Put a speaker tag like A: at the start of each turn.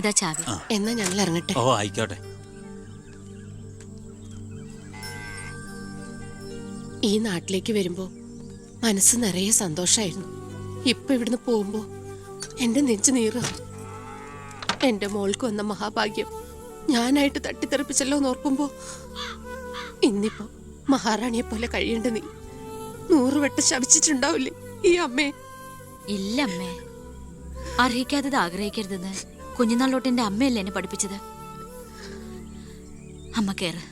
A: ഇതാ ചാവി.
B: എന്നാ ഞങ്ങൾ ഇറങ്ങട്ടെ.
C: ഓ ആയിക്കോട്ടെ.
B: ഈ നാട്ടിലേക്ക് വരുമ്പോ മനസ്സ് നിറയെ സന്തോഷായിരുന്നു. ഇപ്പൊ ഇവിടുന്ന് പോകുമ്പോ എന്റെ നെഞ്ചു നീറുക. എന്റെ മോൾക്ക് വന്ന മഹാഭാഗ്യം ഞാനായിട്ട് തട്ടിത്തെറിപ്പിച്ചല്ലോ എന്നോർക്കുമ്പോ ഇന്നിപ്പോ മഹാറാണിയെ പോലെ കഴിയേണ്ട നീ 100 വട്ടം ശപിച്ചിട്ടുണ്ടാവില്ലേ ഈ അമ്മയെ?
A: ഇല്ല അമ്മേ, അർഹിക്കാത്തത് ആഗ്രഹിക്കരുതെന്ന് കുഞ്ഞുനാളോട്ട് എന്റെ അമ്മയല്ലേ എന്നെ പഠിപ്പിച്ചത്. അമ്മ കേറ്.